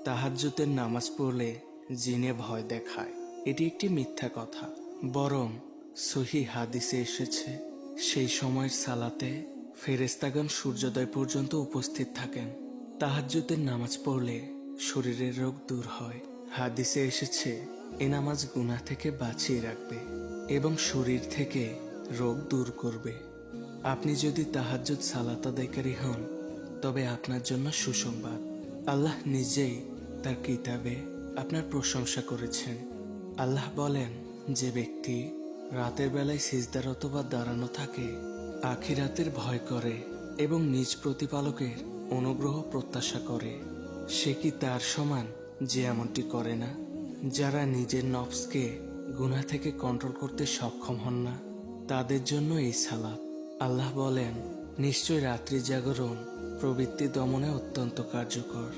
তাহাজ্জুদের নামাজ পড়লে জিনে ভয় দেখায়, এটি একটি মিথ্যা কথা। বরং সহিহ হাদিসে এসেছে, সেই সময়ের সালাতে ফেরেশতাগণ সূর্যোদয় পর্যন্ত উপস্থিত থাকেন। তাহাজ্জুদের নামাজ পড়লে শরীরের রোগ দূর হয়। হাদিসে এসেছে, এ নামাজ গুনাহ থেকে বাঁচিয়ে রাখবে এবং শরীর থেকে রোগ দূর করবে। আপনি যদি তাহাজ্জুদ সালাত আদায়কারী হন, তবে আপনার জন্য সুসংবাদ। আল্লাহ নিজেই তার কিতাবে আপনার প্রশংসা করেছেন। আল্লাহ বলেন, যে ব্যক্তি রাতের বেলায় সিজদারত বা দাঁড়ানো থাকে, আখিরাতের ভয় করে এবং নিজ প্রতিপালকের অনুগ্রহ প্রত্যাশা করে, সে কি তার সমান যে এমনটি করে না? যারা নিজের নফসকে গুনাহ থেকে কন্ট্রোল করতে সক্ষম হন না, তাদের জন্য এই সালাত। আল্লাহ বলেন, নিশ্চয় রাত্রি জাগরণ প্রবৃত্তি দমনে অত্যন্ত কার্যকর।